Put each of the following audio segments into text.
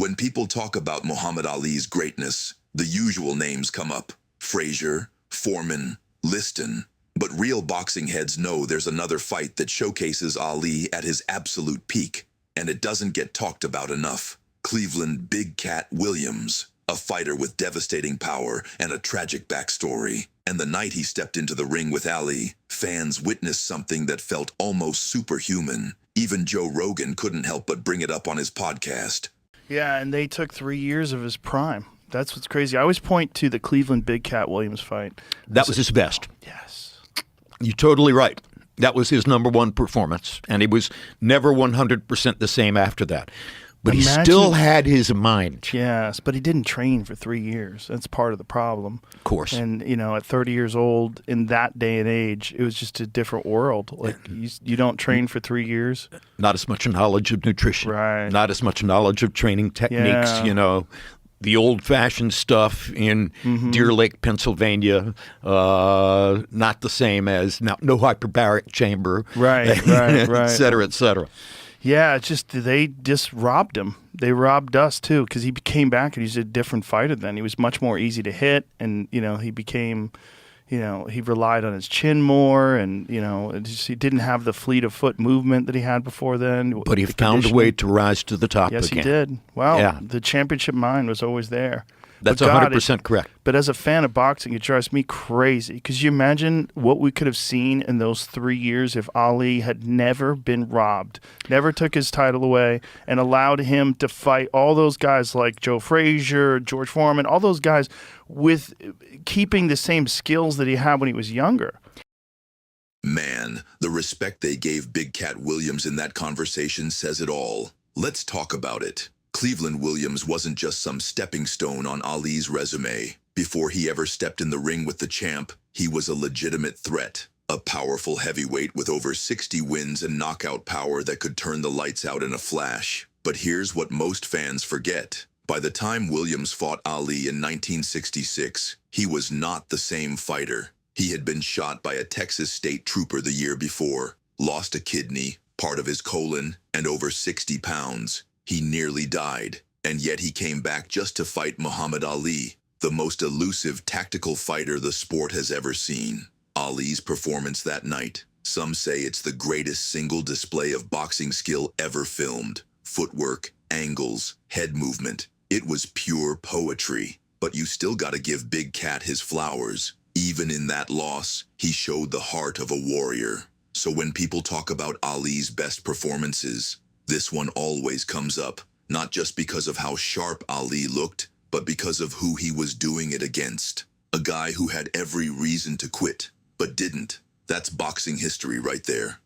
When people talk about Muhammad Ali's greatness, the usual names come up: Frazier, Foreman, Liston. But real boxing heads know there's another fight that showcases Ali at his absolute peak, and it doesn't get talked about enough. Cleveland Big Cat Williams, a fighter with devastating power and a tragic backstory. And the night he stepped into the ring with Ali, fans witnessed something that felt almost superhuman. Even Joe Rogan couldn't help but bring it up on his podcast. Yeah, and they took 3 years of his prime. That's what's crazy. I always point to the Cleveland Big Cat Williams fight. That was his best. Yes. You're totally right. That was his number one performance, and he was never 100% the same after that. But he still had his mind. Yes, but he didn't train for 3 years. That's part of the problem. Of course. And, at 30 years old, in that day and age, it was just a different world. Like, you don't train for 3 years. Not as much knowledge of nutrition. Right. Not as much knowledge of training techniques, The old-fashioned stuff in Deer Lake, Pennsylvania, not the same as no hyperbaric chamber. Right. Et cetera, et cetera. Yeah, they just robbed him. They robbed us, too, because he came back and he's a different fighter then. He was much more easy to hit, and, he became, he relied on his chin more, and, he didn't have the fleet of foot movement that he had before then. But he found a way to rise to the top again. Yes, he did. Wow, The championship mind was always there. That's 100% correct. But as a fan of boxing, it drives me crazy. Because you imagine what we could have seen in those 3 years if Ali had never been robbed, never took his title away, and allowed him to fight all those guys like Joe Frazier, George Foreman, all those guys with keeping the same skills that he had when he was younger. Man, the respect they gave Big Cat Williams in that conversation says it all. Let's talk about it. Cleveland Williams wasn't just some stepping stone on Ali's resume. Before he ever stepped in the ring with the champ, he was a legitimate threat. A powerful heavyweight with over 60 wins and knockout power that could turn the lights out in a flash. But here's what most fans forget. By the time Williams fought Ali in 1966, he was not the same fighter. He had been shot by a Texas state trooper the year before, lost a kidney, part of his colon, and over 60 pounds. He nearly died, and yet he came back just to fight Muhammad Ali, the most elusive tactical fighter the sport has ever seen. Ali's performance that night, some say it's the greatest single display of boxing skill ever filmed. Footwork, angles, head movement. It was pure poetry. But you still gotta give Big Cat his flowers. Even in that loss, he showed the heart of a warrior. So when people talk about Ali's best performances, this one always comes up, not just because of how sharp Ali looked, but because of who he was doing it against. A guy who had every reason to quit, but didn't. That's boxing history right there.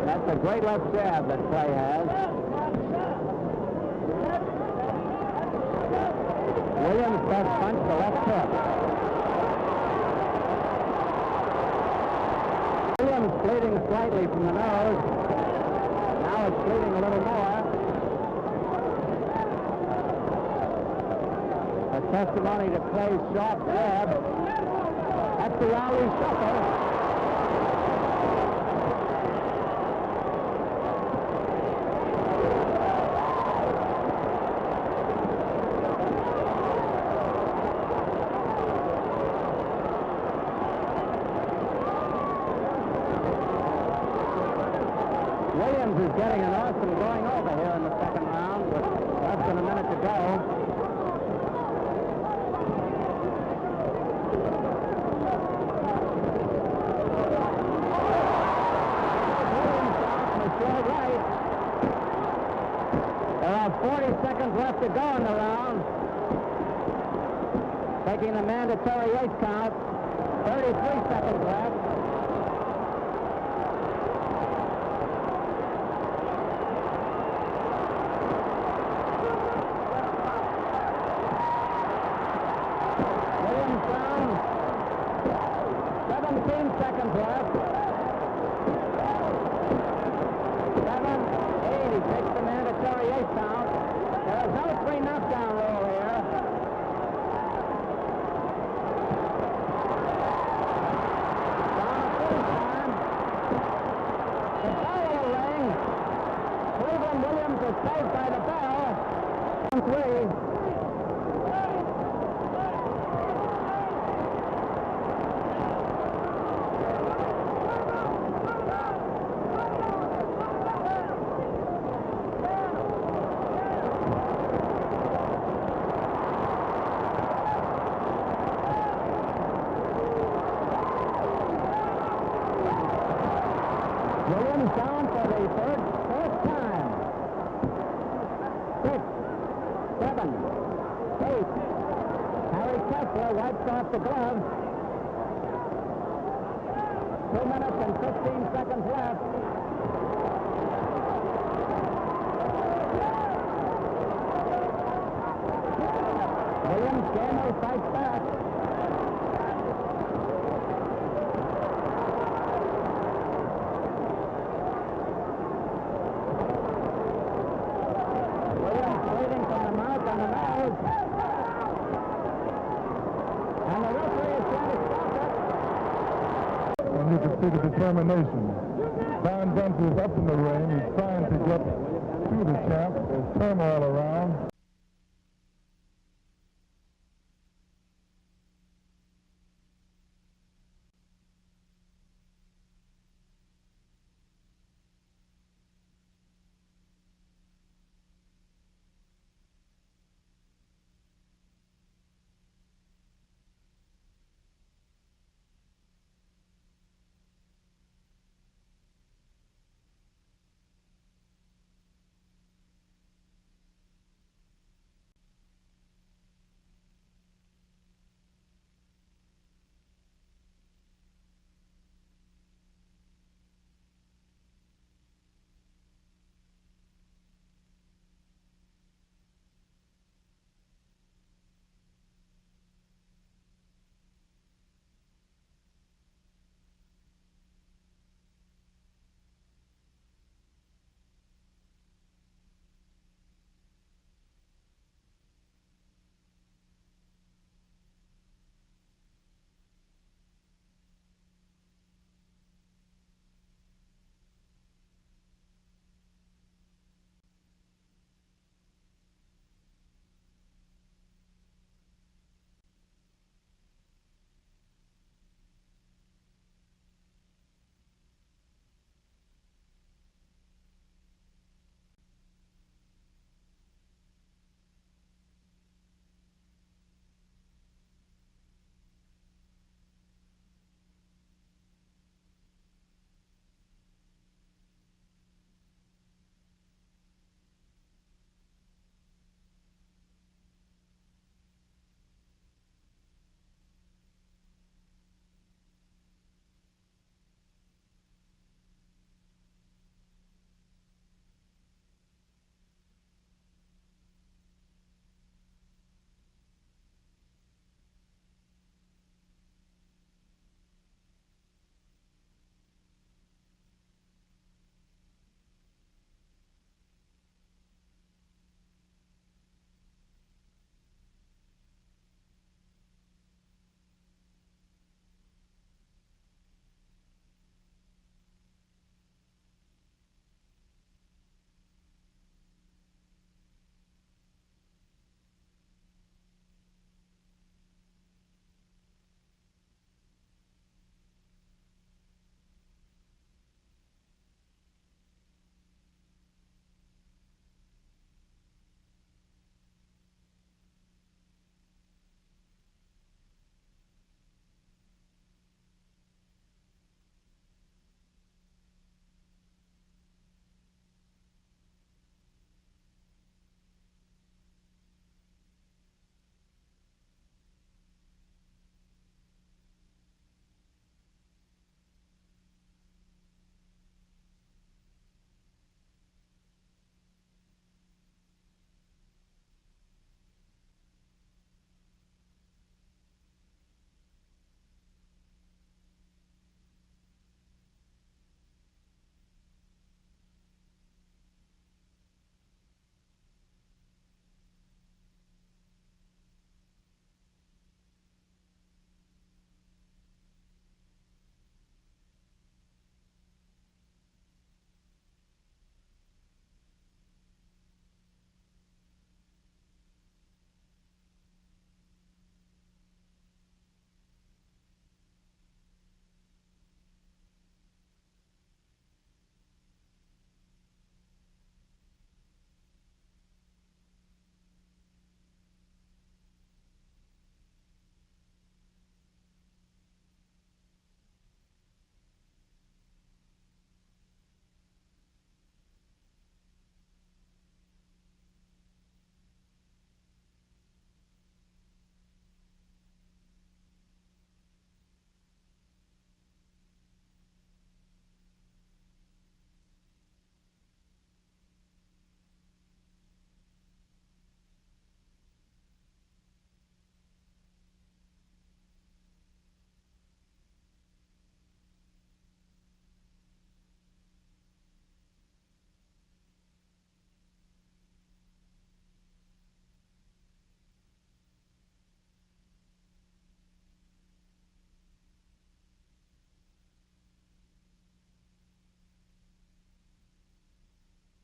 That's a great left jab that Clay has. Williams does punch the left hook. Williams bleeding slightly from the nose. Now it's bleeding a little more. A testimony to Clay's sharp jab. That's the Ali shuffle. Williams is getting an awesome going over here in the second round with less than a minute to go. Right. There are 40 seconds left to go in the round. Taking the mandatory 8 count. 33 seconds left. feet. Harry Kessler wipes off the glove. 2 minutes and 15 seconds left. Williams gamely fights back. Williams bleeding from the mouth and the nose. And the referee is going to stop it. And you can see the determination. Don Dempsey is up in the ring. He's trying to get to the champ. There's turmoil around.